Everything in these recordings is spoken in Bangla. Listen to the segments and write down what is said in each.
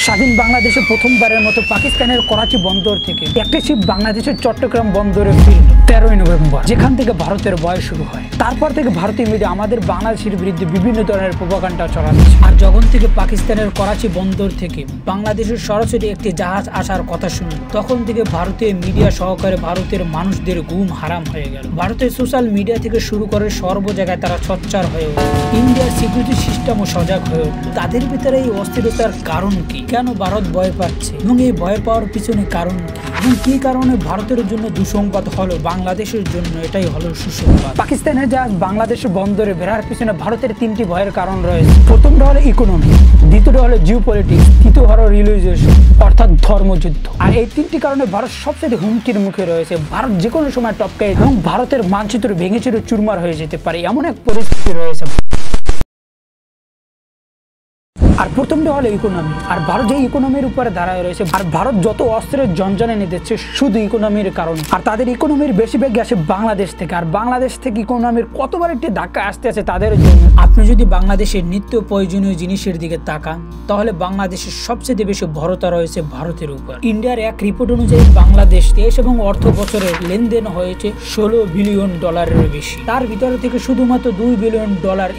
স্বাধীন বাংলাদেশে প্রথমবারের মতো পাকিস্তানের করাচি বন্দর থেকে একটি শিপ বাংলাদেশের চট্টগ্রাম বন্দরে ফিরল 13ই নভেম্বর, যেখান থেকে ভারতের ভয় শুরু হয়। তারপর থেকে ভারতীয় মিডিয়া আমাদের বাংলাদেশের বিরুদ্ধে বিভিন্ন ধরনের প্রোপাগান্ডা চালাচ্ছে। আর যখন থেকে পাকিস্তানের করাচি বন্দর থেকে বাংলাদেশের সরাসরি একটি জাহাজ আসার কথা শুনল, তখন থেকে ভারতীয় মিডিয়া সহকারে ভারতের মানুষদের ঘুম হারাম হয়ে গেল। ভারতের সোশ্যাল মিডিয়া থেকে শুরু করে সর্ব জায়গায় তারা সোচ্চার হয়ে উঠল। ইন্ডিয়ার সিকিউরিটি সিস্টেমও সজাগ হয়ে উঠল। তাদের ভিতরে এই অস্থিরতার কারণ কি? কেন ভারত ভয় পাচ্ছে এবং এই ভয় পাওয়ার পিছনে কারণ কি এবং কি কারণে ভারতের জন্য দুঃসংবাদ হলো, বাংলাদেশের জন্য এটাই হলো সুসংবাদ। পাকিস্তানের জাহাজ বাংলাদেশের বন্দরে বেরার পিছনে ভারতের তিনটি ভয়ের কারণ রয়েছে। প্রথমটা হলো ইকোনমি, দ্বিতীয়টা হলো জিও পলিটিক্স, তৃতীয় হলো রিলিজিয়ন অর্থাৎ ধর্মযুদ্ধ। আর এই তিনটি কারণে ভারত সবচেয়ে হুমকির মুখে রয়েছে। ভারত যে কোনো সময় টপকায় এবং ভারতের মানচিত্র ভেঙে চুরে চুরমার হয়ে যেতে পারে, এমন এক পরিস্থিতি রয়েছে। আর প্রথমটা হলো ইকোনমি। আর ভারত যে ইকোনমির উপরে দাঁড়ায় রয়েছে, আর ভারত যত অস্ত্রের জঞ্জানে নিতেছে শুধু ইকোনমির কারণে। আর তাদের ইকোনমির বেশিরভাগ আসে বাংলাদেশ থেকে। আর বাংলাদেশ থেকে ইকোনমির কতবার একটি ধাক্কা আসতে আছে তাদের জন্য। আপনি যদি বাংলাদেশের নিত্য প্রয়োজনীয় জিনিসের দিকে তাকান, তাহলে বাংলাদেশের সবচেয়ে বেশি ভরতা রয়েছে ভারতের উপর। ইন্ডিয়ার এক রিপোর্ট অনুযায়ী বাংলাদেশ দেশ এবং অর্থ বছরের লেনদেন হয়েছে $16 বিলিয়ন বেশি। তার ভিতরে থেকে শুধুমাত্র $2 বিলিয়ন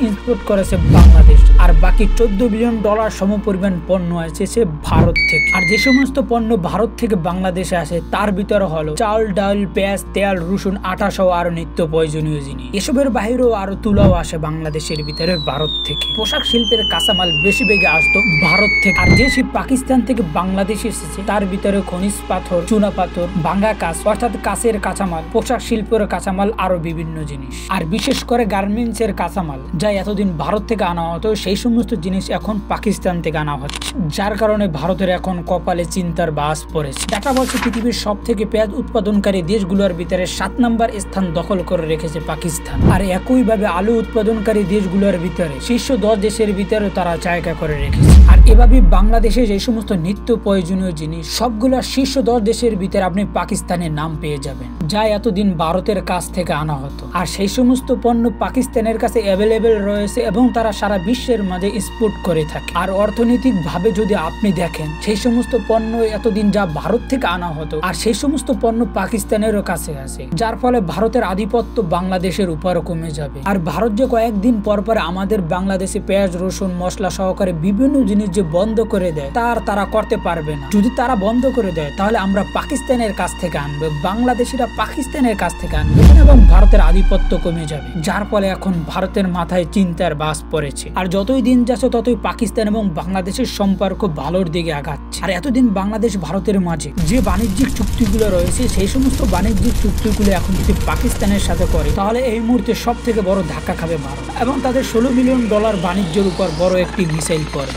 ইম্পোর্ট করেছে বাংলাদেশ, আর বাকি $14 বিলিয়ন সমপরিমাণ পণ্য এসেছে ভারত থেকে। আর যে সমস্ত পণ্য ভারত থেকে বাংলাদেশে আসে তার ভিতরে হলো চাল, ডাল, পেঁয়াজ, তেল, রসুন, আটা সহ আরো নিত্য প্রয়োজনীয় জিনিস। এসবের বাইরেও আরো তুলাও আসে বাংলাদেশের ভিতরে ভারত থেকে। পোশাক শিল্পের কাঁচামাল বেশি বেগে আসতো ভারত থেকে। আর যে শিপ পাকিস্তান থেকে বাংলাদেশে এসেছে তার ভিতরে খনিজ পাথর, চুনা পাথর, ভাঙ্গা কাঁচ অর্থাৎ কাঁচের কাঁচামাল, পোশাক শিল্পের কাঁচামাল, আরো বিভিন্ন জিনিস। আর বিশেষ করে গার্মেন্টস এর কাঁচামাল যা এতদিন ভারত থেকে আনা হতো, সেই সমস্ত জিনিস এখন পাকিস্তান থেকে আনা হচ্ছে, যার কারণে ভারতের এখন কপালে চিন্তার বাস পড়েছে। ডাটা বলছে পৃথিবীর সব থেকে পেঁয়াজ উৎপাদনকারী দেশগুলোর ভিতরে 7 নম্বর স্থান দখল করে রেখেছে পাকিস্তান। আর একইভাবে আলু উৎপাদনকারী দেশগুলোর ভিতরে শীর্ষ 10 দেশের ভিতরে তারা জায়গা করে রেখেছে। আর এভাবে বাংলাদেশে যে সমস্ত নিত্য প্রয়োজনীয় জিনিস সবগুলো শীর্ষ 10 দেশের ভিতরে আপনি পাকিস্তানের নাম পেয়ে যাবেন, যা এতদিন ভারতের কাছ থেকে আনা হতো। আর সেই সমস্ত পণ্য পাকিস্তানের কাছে অ্যাভেলেবেল রয়েছে এবং তারা সারা বিশ্বের মাঝে এক্সপোর্ট করে থাকে। আর অর্থনৈতিক ভাবে যদি আপনি দেখেন, সেই সমস্ত পণ্য এতদিন যা ভারত থেকে আনা হতো আর সেই সমস্ত পণ্য পাকিস্তানেরও কাছে আছে, যার ফলে ভারতের আধিপত্য বাংলাদেশের উপর কমে যাবে। আর ভারত যে কয়েকদিন পর পর আমাদের বাংলাদেশে পেঁয়াজ, রসুন, মশলা সহকারে বিভিন্ন জিনিস যে বন্ধ করে দেয়, তারা করতে পারবে না। যদি তারা বন্ধ করে দেয় তাহলে আমরা পাকিস্তানের কাছ থেকে আনবো, বাংলাদেশিরা পাকিস্তানের কাছ থেকে আনবে এবং ভারতের আধিপত্য কমে যাবে, যার ফলে এখন ভারতের মাথায় চিন্তার বাস পড়েছে। আর যতই দিন যাচ্ছে ততই পাকিস্তান এবং বাংলাদেশের সম্পর্ক ভালোর দিকে আগাচ্ছে। আর এতদিন বাংলাদেশ ভারতের মাঝে যে বাণিজ্যিক চুক্তিগুলো রয়েছে, সেই সমস্ত বাণিজ্যিক চুক্তিগুলো এখন যদি পাকিস্তানের সাথে করে, তাহলে এই মুহূর্তে সব থেকে বড় ধাক্কা খাবে ভারত এবং তাদের $16 বিলিয়ন বাণিজ্যের উপর বড় একটি মিসাইল পড়ে।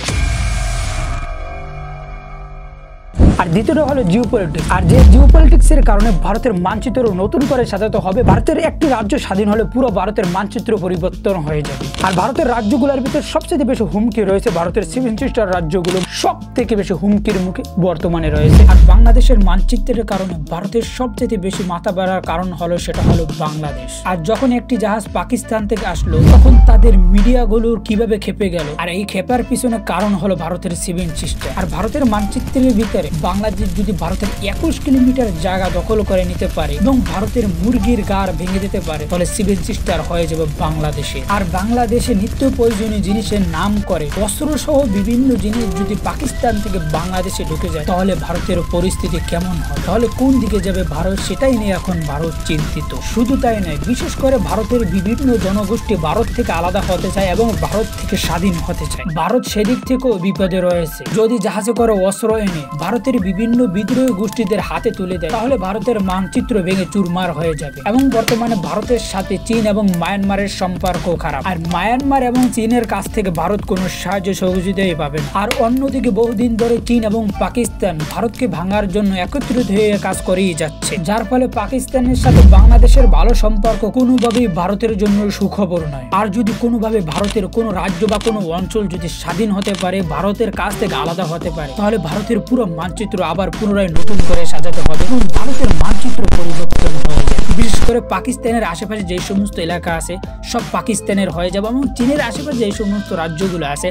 আর দ্বিতীয়টা হলো জিওপলিটিক্স। আর যে জিওপলিটিক্স এর কারণে ভারতের মানচিত্র নতুন করে সাজাতে হবে। ভারতের একটি রাজ্য স্বাধীন হলে পুরো ভারতের মানচিত্র পরিবর্তন হয়ে যাবে। আর ভারতের রাজ্যগুলোর ভিতরে সবচেয়ে বেশি হুমকি রয়েছে ভারতের 7 সিস্টার রাজ্যগুলো সব থেকে বেশি হুমকির মুখে বর্তমানে রয়েছে। আর বাংলাদেশের মানচিত্রের কারণে ভারতের সবচেয়ে বেশি মাথা ব্যথার কারণ হলো সেটা হলো বাংলাদেশ। আর যখন একটি জাহাজ পাকিস্তান থেকে আসলো, তখন তাদের মিডিয়াগুলোর কিভাবে খেপে গেল। আর এই খেপার পিছনে কারণ হলো ভারতের 7 সিস্টার। আর ভারতের মানচিত্রের ভিতরে বাংলাদেশ যদি ভারতের 21 কিলোমিটার জায়গা দখল করে নিতে পারে এবং ভারতের মুরগির গাড় ভেঙে দিতে পারে, তাহলে 7 সিস্টার হয়ে যাবে বাংলাদেশে। আর বাংলাদেশে নিত্য প্রয়োজনীয় জিনিসের নাম করে অস্ত্র সহ বিভিন্ন জিনিস যদি পাকিস্তান থেকে বাংলাদেশে ঢুকে যায়, তাহলে ভারতের পরিস্থিতি কেমন হয়, তাহলে কোন দিকে যাবে ভারত, সেটাই নিয়ে এখন ভারত চিন্তিত। শুধু তাই নয়, বিশেষ করে ভারতের বিভিন্ন জনগোষ্ঠী ভারত থেকে আলাদা হতে চায় এবং ভারত থেকে স্বাধীন হতে চায়। ভারত সেদিক থেকেও বিপদে রয়েছে। যদি জাহাজে করে অস্ত্র এনে ভারতের বিভিন্ন বিদ্রোহী গোষ্ঠীদের হাতে তুলে দেয়, তাহলে ভারতের মানচিত্র ভেঙে চুরমার হয়ে যাবে। এবং বর্তমানে ভারতের সাথে চীন এবং মায়ানমারের সম্পর্ক খারাপ। আর মায়ানমার এবং চীনের কাছ থেকে ভারত কোনো সাহায্য সহযোগিতাই পাবে না। আর অন্যদিকে বহুদিন ধরে চীন এবং পাকিস্তান ভারতকে ভাঙার জন্য একত্রিত হয়ে কাজ করেই যাচ্ছে, যার ফলে পাকিস্তানের সাথে বাংলাদেশের ভালো সম্পর্ক কোনোভাবেই ভারতের জন্য সুখবর নয়। আর যদি কোনোভাবে ভারতের কোনো রাজ্য বা কোনো অঞ্চল যদি স্বাধীন হতে পারে, ভারতের কাছ থেকে আলাদা হতে পারে, তাহলে ভারতের পুরো মানচিত্র মানচিত্র আবার পুনরায় নতুন করে সাজাতে হবে এবং ভারতের মানচিত্র পরিবর্তন হয়ে যায়। বিশেষ করে পাকিস্তানের আশেপাশে যে সমস্ত এলাকা আছে সব পাকিস্তানের হয়ে যাবে এবং চীনের আশেপাশে যে সমস্ত রাজ্যগুলো আছে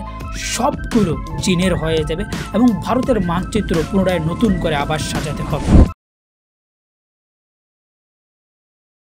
সবগুলো চীনের হয়ে যাবে এবং ভারতের মানচিত্র পুনরায় নতুন করে আবার সাজাতে হবে।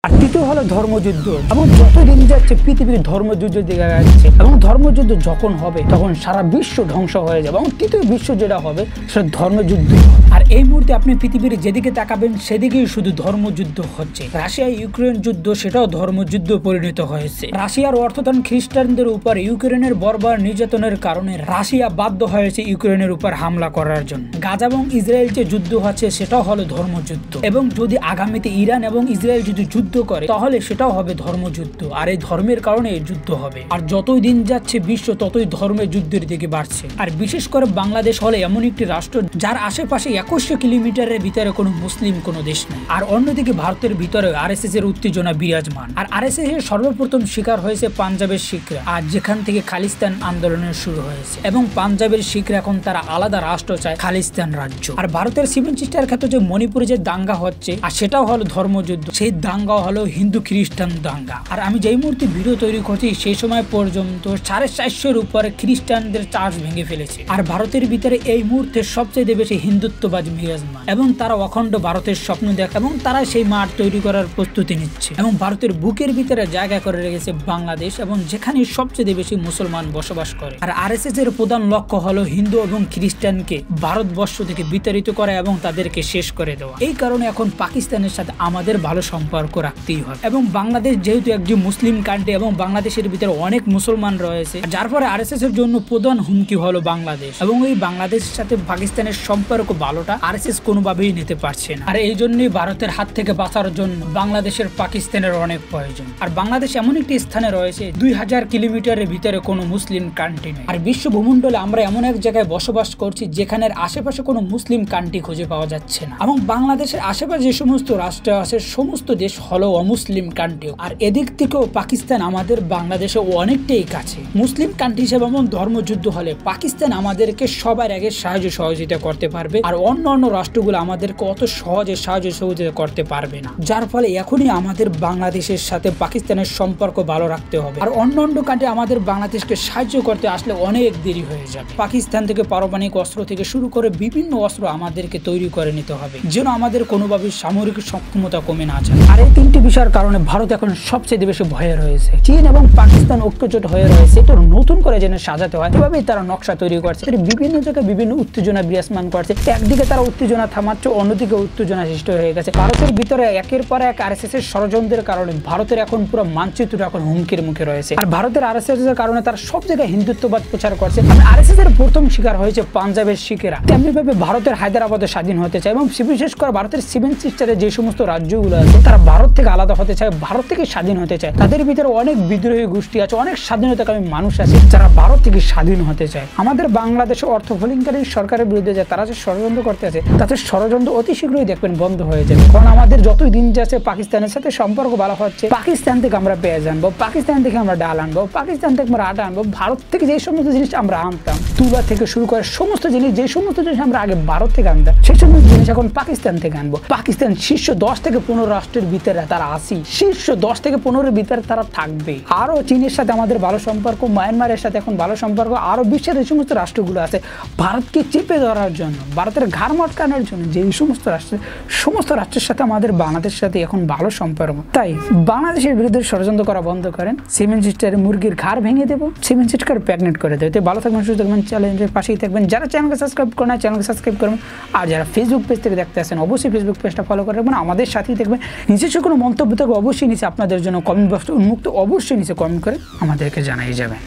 আর তৃতীয় হলো ধর্মযুদ্ধ। এবং যত দিন যাচ্ছে পৃথিবীর ধর্মযুদ্ধের দিকে যাচ্ছে এবং ধর্মযুদ্ধ যখন হবে তখন সারা বিশ্ব ধ্বংস হয়ে যাবে এবং তৃতীয় বিশ্ব যেটা হবে সেটা ধর্মযুদ্ধ। আর এই মুহূর্তে আপনি পৃথিবীর যেদিকে তাকাবেন সেদিকেই শুধু ধর্মযুদ্ধ হচ্ছে। রাশিয়া ইউক্রেন যুদ্ধ সেটাও ধর্মযুদ্ধ পরিণত হয়েছে। রাশিয়ার অর্থোডক্স খ্রিস্টানদের উপর ইউক্রেনের বর্বর নির্যাতনের কারণে রাশিয়া বাধ্য হয়েছে ইউক্রেনের উপর হামলা করার জন্য। গাজা এবং ইসরায়েল যে যুদ্ধ হচ্ছে সেটাও হলো ধর্মযুদ্ধ এবং যদি আগামীতে ইরান এবং ইসরায়েল যদি যুদ্ধ করে তাহলে সেটাও হবে ধর্মযুদ্ধ। আর এই ধর্মের কারণে এই যুদ্ধ হবে। আর যতই দিন যাচ্ছে বিশ্ব ততই ধর্মের যুদ্ধের দিকে বাড়ছে। আর বিশেষ করে বাংলাদেশ হলো এমন একটি রাষ্ট্র যার আশেপাশে 2100 কিলোমিটারের ভিতরে কোনো মুসলিম কোনো দেশ নেই। আর অন্যদিকে ভারতের ভিতরে আরএসএস এর উত্তেজনা বিরাজমান। আর আরএসএস এর সর্বপ্রথম শিকার হয়েছে পাঞ্জাবের শিখরা, আর যেখান থেকে খালিস্তান আন্দোলনের শুরু হয়েছে এবং পাঞ্জাবের শিখরা এখন তারা আলাদা রাষ্ট্র চায়, খালিস্তান রাজ্য। আর ভারতের সেভেন সিস্টার ক্ষেত্রে যে মণিপুরে যে দাঙ্গা হচ্ছে আর সেটাও হলো ধর্মযুদ্ধ, সেই দাঙ্গা হলো হিন্দু খ্রিস্টান দাঙ্গা। আর আমি যেই মুহূর্তে ভিডিও তৈরি করছি সেই সময় পর্যন্ত 450-এর উপরে খ্রিস্টানদের চার্চ ভেঙে ফেলেছে। আর ভারতের ভিতরে এই মুহূর্তে সবচেয়ে বেশি হিন্দুত্ববাদ বিরাজমান এবং তারা অখণ্ড ভারতের স্বপ্ন দেখে এবং তারা সেই মাঠ তৈরি করার প্রস্তুতি নিচ্ছে এবং ভারতের বুকের ভিতরে জায়গা করে রেখেছে বাংলাদেশ এবং যেখানে সবচেয়ে বেশি মুসলমান বসবাস করে। আর আরএসএস এর প্রধান লক্ষ্য হলো হিন্দু এবং খ্রিস্টানকে ভারতবর্ষ থেকে বিতাড়িত করা এবং তাদেরকে শেষ করে দেওয়া। এই কারণে এখন পাকিস্তানের সাথে আমাদের ভালো সম্পর্ক রাখতেই হয় এবং বাংলাদেশ যেহেতু একটি মুসলিম কান্ট্রি এবং বাংলাদেশের ভিতরে অনেক মুসলমান রয়েছে, যার ফলে আরএসএস এর জন্য প্রধান হুমকি হলো বাংলাদেশ এবং এই বাংলাদেশের সাথে পাকিস্তানের সম্পর্ক ভালোটা আরএসএস কোনোভাবেই নিতে পারছে না। আর এই জন্যই ভারতের হাত থেকে বাঁচার জন্য বাংলাদেশের পাকিস্তানের অনেক প্রয়োজন। আর বাংলাদেশ এমন একটি স্থানে রয়েছে 2000 কিলোমিটারের ভিতরে কোনো মুসলিম কান্ট্রি নেই। আর বিশ্ব ভূমণ্ডলে আমরা এমন এক জায়গায় বসবাস করছি যেখানের আশেপাশে কোনো মুসলিম কান্ট্রি খুঁজে পাওয়া যাচ্ছে না এবং বাংলাদেশের আশেপাশে যে সমস্ত রাষ্ট্র আছে সমস্ত দেশ হলো অমুসলিম কান্ট্রি। আর এদিক থেকেও পাকিস্তান আমাদের বাংলাদেশে অনেকটাই কাছে। মুসলিম কান্ট্রি হিসেবে এমন ধর্মযুদ্ধ হলে পাকিস্তান আমাদেরকে সবার আগে সাহায্য সহযোগিতা করতে পারবে আর অন্য অন্য রাষ্ট্রগুলো আমাদেরকে অত সহজে সাহায্য সহযোগিতা করতে পারবে না। যার ফলে এখনই আমাদের বাংলাদেশের সাথে পাকিস্তানের সম্পর্ক ভালো রাখতে হবে। আর অন্য অন্য কান্ট্রি আমাদের বাংলাদেশকে সাহায্য করতে আসলে অনেক দেরি হয়ে যাবে। পাকিস্তান থেকে পারমাণবিক অস্ত্র থেকে শুরু করে বিভিন্ন অস্ত্র আমাদেরকে তৈরি করে নিতে হবে যেন আমাদের কোনোভাবে সামরিক সক্ষমতা কমে না যায়। আর এই তিনটি বিষয়ের কারণে ভারত এখন সবচেয়ে বেশি ভয়ে রয়েছে। চীন এবং পাকিস্তান ঐক্যজোট হয়ে রয়েছে, এটা নতুন করে যেন সাজাতে হয় এভাবেই তারা নকশা তৈরি করছে। বিভিন্ন জায়গায় বিভিন্ন উত্তেজনা বিরাজমান করছে। একদিকে তারা উত্তেজনা থামাচ্ছে, অন্যদিকে উত্তেজনা সৃষ্টি হয়ে গেছে। ভারতের ভিতরে একের পর এক আরএসএস এর ষড়যন্ত্রের কারণে ভারতের এখন পুরো মানচিত্র এখন হুমকির মুখে রয়েছে। আর ভারতের আরএসএস এর কারণে তারা সব জায়গায় হিন্দুত্ববাদ প্রচার করছে। আরএসএস এর প্রথম শিকার হয়েছে পাঞ্জাবের শিখেরা, তেমনি ভাবে ভারতের হায়দ্রাবাদে স্বাধীন হতে চায় এবং বিশেষ করে ভারতের সেভেন সিস্টারের যে সমস্ত রাজ্যগুলো আছে তারা ভারত থেকে আলাদা হতে চায়, ভারত থেকে স্বাধীন হতে চায়। তাদের ভিতরে অনেক বিদ্রোহী গোষ্ঠী আছে, অনেক স্বাধীনতাকামী মানুষ আছে যারা ভারত থেকে স্বাধীন হতে চায়। আমাদের বাংলাদেশে অর্থ ফলিংকারী সরকারের বিরুদ্ধে যে তারা যে ষড়যন্ত্র করতে আছে তাদের ষড়যন্ত্র অতি শীঘ্রই দেখবেন বন্ধ হয়ে যাবে। কারণ আমাদের যতই দিন যাচ্ছে পাকিস্তানের সাথে সম্পর্ক ভালো হচ্ছে, পাকিস্তান থেকে আমরা পেঁয়াজ আনবো, পাকিস্তান থেকে আমরা ডাল আনবো, পাকিস্তান থেকে আমরা আটা আনবো। ভারত থেকে যে সমস্ত জিনিস আমরা আনতাম তুলা থেকে শুরু করে সমস্ত জিনিস, যে সমস্ত জিনিস আমরা আগে ভারত থেকে আনতাম সেই সমস্ত জিনিস এখন পাকিস্তান থেকে আনবো। পাকিস্তান শীর্ষ 10 থেকে 15 রাষ্ট্রের ভিতরে তারা আসি, শীর্ষ 10 থেকে 15-এর ভিতরে তারা থাকবে। আরো চীনের সাথে আমাদের ভালো সম্পর্ক, মায়ানমারের সাথে এখন ভালো সম্পর্ক, আরো বিশ্বের যে সমস্ত রাষ্ট্রগুলো আছে ভারতকে চেপে ধরার জন্য, ভারতের ঘাড় মটকানোর জন্য যে সমস্ত রাষ্ট্রের সাথে আমাদের বাংলাদেশের সাথে এখন ভালো সম্পর্ক। তাই বাংলাদেশের বিরুদ্ধে ষড়যন্ত্র করা বন্ধ করেন। সেভেন সিস্টারের মুরগির ঘাড় ভেঙে দেবো, সেভেন সিস্টার প্রেগনেন্ট করে দেবে। ভালো থাকবেন, সুস্থ থাকবেন, চ্যানেলের পাশেই থাকবেন। যারা চ্যানেলকে সাবস্ক্রাইব করেন চ্যানেলকে সাবস্ক্রাইব করবেন। আর যারা ফেসবুক পেজ থেকে দেখতে আসেন অবশ্যই ফেসবুক পেজটা ফলো করে রাখবেন, আমাদের সাথেই দেখবেন। নিজস্ব কোনো মন্তব্য থেকে অবশ্যই নিচে আপনাদের জন্য কমেন্ট বক্স উন্মুক্ত, অবশ্যই নিচে কমেন্ট করে আমাদেরকে জানাই যাবেন।